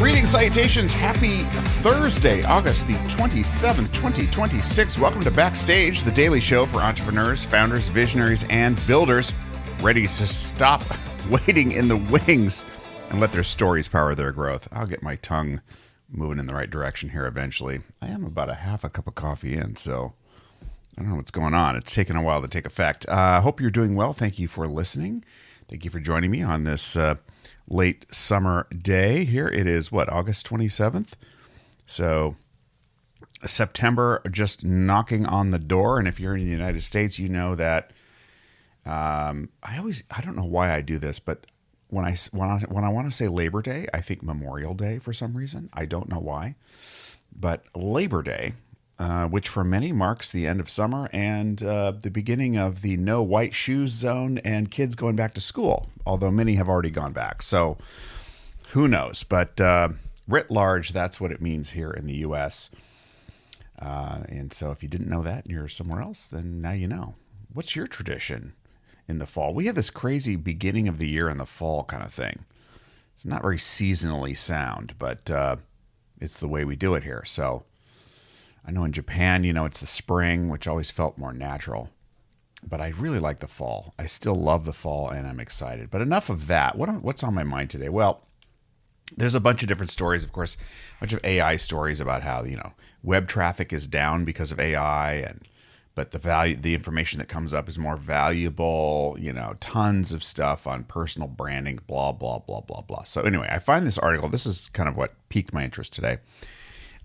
Greetings, salutations. Happy Thursday, August the 27th, 2026. Welcome to Backstage, the daily show for entrepreneurs, founders, visionaries, and builders ready to stop waiting in the wings and let their stories power their growth. I'll get my tongue moving in the right direction here eventually. I am about a half a cup of coffee in, so I don't know what's going on. It's taken a while to take effect. I hope you're doing well. Thank you for listening. Thank you for joining me on this late summer day. Here it is, August 27th? So September just knocking on the door. And if you're in the United States, you know that I don't know why I do this, but when I want to say Labor Day, I think Memorial Day for some reason. I don't know why. But Labor Day, which for many marks the end of summer and the beginning of the no white shoes zone and kids going back to school, although many have already gone back. So who knows? But writ large, that's what it means here in the U.S. And so if you didn't know that and you're somewhere else, then now you know. What's your tradition in the fall? We have this crazy beginning of the year in the fall kind of thing. It's not very seasonally sound, but it's the way we do it here. So I know in Japan, it's the spring, which always felt more natural. But I really like the fall. I still love the fall, and I'm excited. But enough of that. What's on my mind today? Well, there's a bunch of different stories, of course, a bunch of AI stories about how, web traffic is down because of AI, but the information that comes up is more valuable, tons of stuff on personal branding, blah, blah, blah, blah, blah. So anyway, I find this article. This is kind of what piqued my interest today.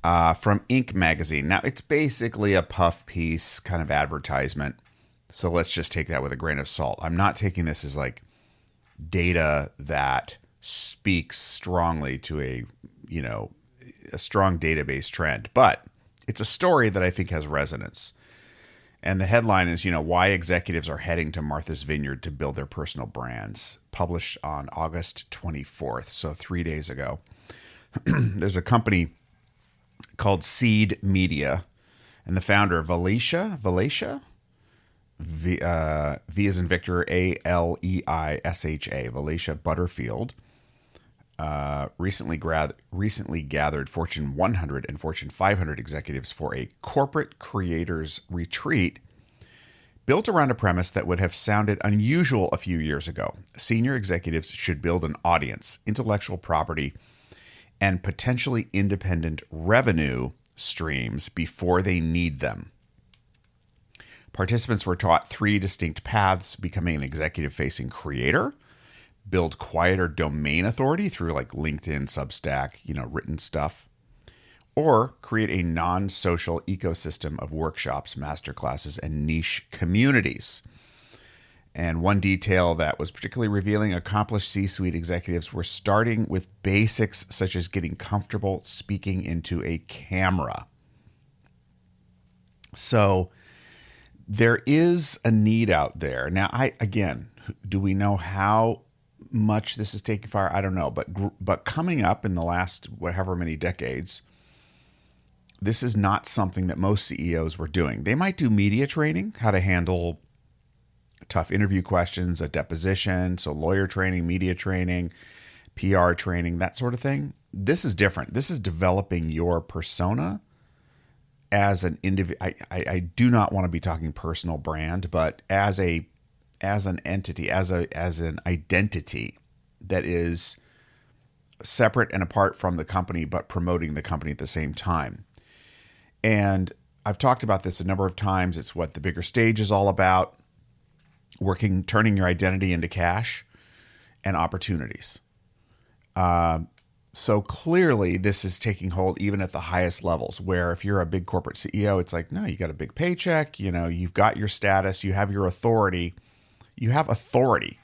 From Inc. magazine. Now, it's basically a puff piece kind of advertisement. So let's just take that with a grain of salt. I'm not taking this as like data that speaks strongly to a strong database trend, but it's a story that I think has resonance. And the headline is, why executives are heading to Martha's Vineyard to build their personal brands, published on August 24th. So 3 days ago. There's a company called Seed Media, and the founder, Valeisha, V as in Victor, Aleisha, Valeisha Butterfield, recently gathered Fortune 100 and Fortune 500 executives for a corporate creators retreat built around a premise that would have sounded unusual a few years ago. Senior executives should build an audience, intellectual property, and potentially independent revenue streams before they need them. Participants were taught 3 distinct paths: becoming an executive-facing creator, build quieter domain authority through like LinkedIn, Substack, written stuff, or create a non-social ecosystem of workshops, masterclasses, and niche communities. And one detail that was particularly revealing: accomplished C-suite executives were starting with basics such as getting comfortable speaking into a camera. So there is a need out there. Now, do we know how much this is taking fire? I don't know. But coming up in the last however many decades, this is not something that most CEOs were doing. They might do media training, how to handle tough interview questions, a deposition, so lawyer training, media training, PR training, that sort of thing. This is different. This is developing your persona as an individual. I do not want to be talking personal brand, but as an entity, as an identity that is separate and apart from the company, but promoting the company at the same time. And I've talked about this a number of times. It's what the bigger stage is all about. Turning your identity into cash and opportunities. So clearly this is taking hold even at the highest levels, where if you're a big corporate CEO, it's like, no, you got a big paycheck, you've got your status, you have your authority, you have authority.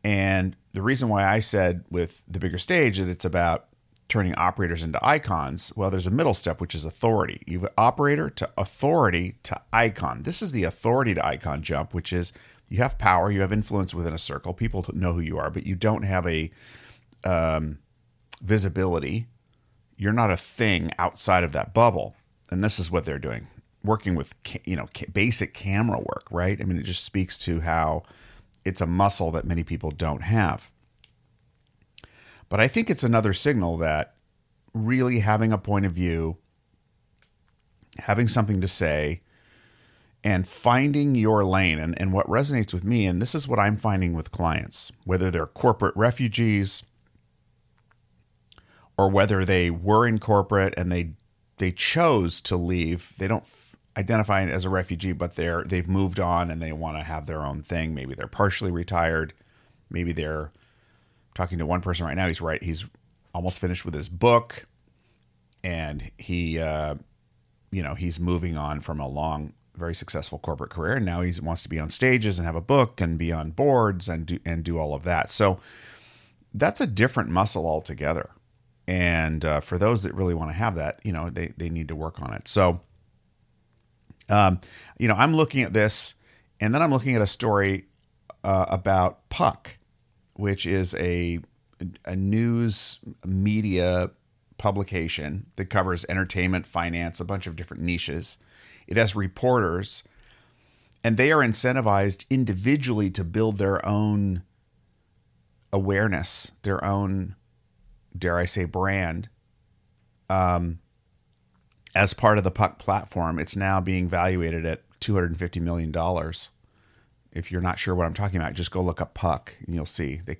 And the reason why I said with the bigger stage that it's about turning operators into icons, well, there's a middle step, which is authority. You have operator to authority to icon. This is the authority to icon jump, which is you have power, you have influence within a circle. People know who you are, but you don't have a visibility. You're not a thing outside of that bubble. And this is what they're doing, working with, basic camera work, right? I mean, it just speaks to how it's a muscle that many people don't have. But I think it's another signal that really having a point of view, having something to say, and finding your lane. And what resonates with me, and this is what I'm finding with clients, whether they're corporate refugees or whether they were in corporate and they chose to leave. They don't identify as a refugee, but they've moved on and they want to have their own thing. Maybe they're partially retired. Maybe they're talking to one person right now. He's almost finished with his book, and he's moving on from a long, very successful corporate career, and now he wants to be on stages and have a book and be on boards and do all of that. So that's a different muscle altogether. And for those that really want to have that, they need to work on it. So, I'm looking at this, and then I'm looking at a story about Puck, which is a news media publication that covers entertainment, finance, a bunch of different niches. It has reporters, and they are incentivized individually to build their own awareness, their own, dare I say, brand. As part of the Puck platform, it's now being valuated at $250 million. If you're not sure what I'm talking about, just go look up Puck and you'll see they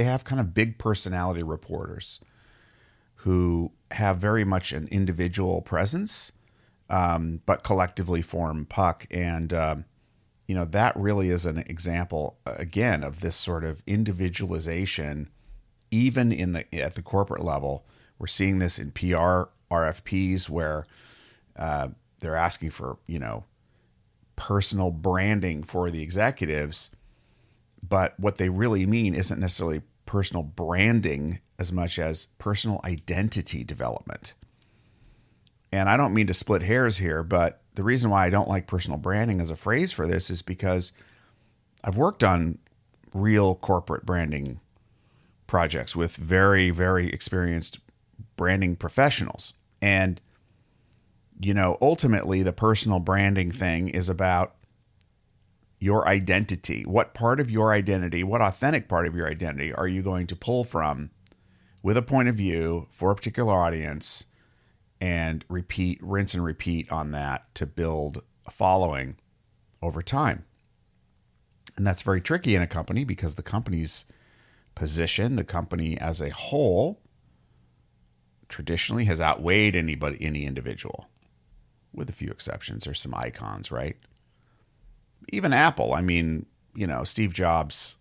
have kind of big personality reporters who have very much an individual presence, but collectively form Puck. And, that really is an example, again, of this sort of individualization, even at the corporate level. We're seeing this in PR RFPs where they're asking for, personal branding for the executives, but what they really mean isn't necessarily personal branding as much as personal identity development. And I don't mean to split hairs here, but the reason why I don't like personal branding as a phrase for this is because I've worked on real corporate branding projects with very, very experienced branding professionals. And ultimately, the personal branding thing is about your identity. What part of your identity, what authentic part of your identity are you going to pull from with a point of view for a particular audience and rinse and repeat on that to build a following over time? And that's very tricky in a company because the company's position, the company as a whole, traditionally has outweighed any individual. With a few exceptions. There's some icons, right? Even Apple. I mean, Steve Jobs.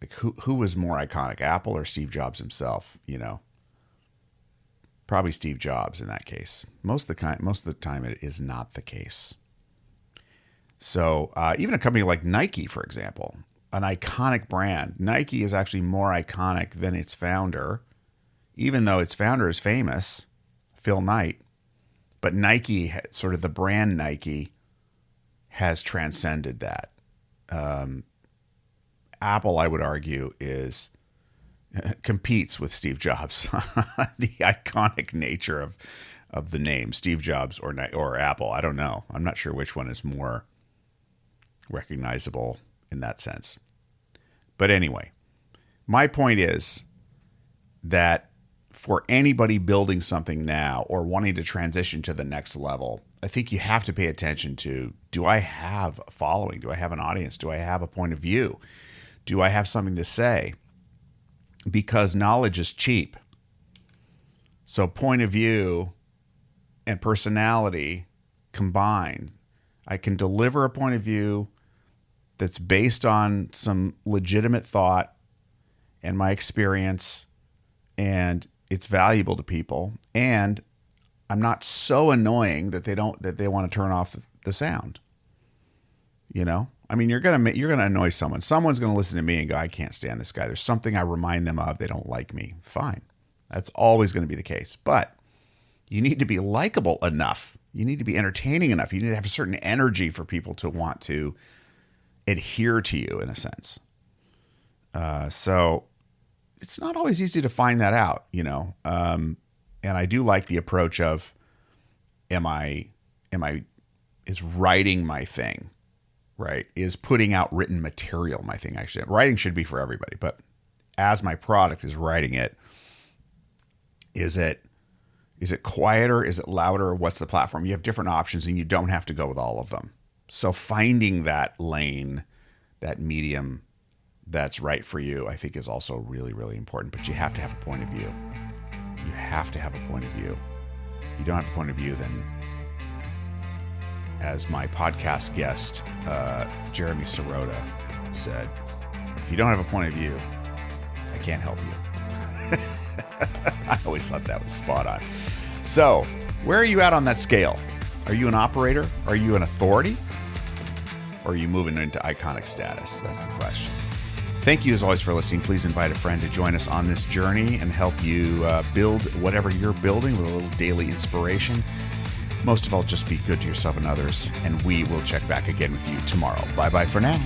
Like who was more iconic, Apple or Steve Jobs himself? Probably Steve Jobs in that case. Most of the time, it is not the case. So even a company like Nike, for example, an iconic brand. Nike is actually more iconic than its founder, even though its founder is famous, Phil Knight. But Nike, sort of the brand Nike, has transcended that. Apple, I would argue, competes with Steve Jobs. The iconic nature of the name Steve Jobs or Apple. I don't know. I'm not sure which one is more recognizable in that sense. But anyway, my point is that for anybody building something now or wanting to transition to the next level, I think you have to pay attention to, do I have a following? Do I have an audience? Do I have a point of view? Do I have something to say? Because knowledge is cheap. So point of view and personality combined. I can deliver a point of view that's based on some legitimate thought and my experience, and it's valuable to people, and I'm not so annoying that they want to turn off the sound. I mean, you're gonna annoy someone. Someone's gonna listen to me and go, I can't stand this guy. There's something I remind them of. They don't like me. Fine, that's always going to be the case. But you need to be likable enough. You need to be entertaining enough. You need to have a certain energy for people to want to adhere to you in a sense. So it's not always easy to find that out, and I do like the approach of, is writing my thing, right? Is putting out written material my thing? Actually, writing should be for everybody, but as my product is writing it, is it quieter? Is it louder? What's the platform? You have different options and you don't have to go with all of them. So finding that lane, that medium that's right for you, I think is also really, really important. But you have to have a point of view. You have to have a point of view. If you don't have a point of view, then as my podcast guest, Jeremy Sirota, said, if you don't have a point of view, I can't help you. I always thought that was spot on. So, where are you at on that scale? Are you an operator? Are you an authority? Or are you moving into iconic status? That's the question. Thank you as always for listening. Please invite a friend to join us on this journey and help you build whatever you're building with a little daily inspiration. Most of all, just be good to yourself and others, and we will check back again with you tomorrow. Bye-bye for now.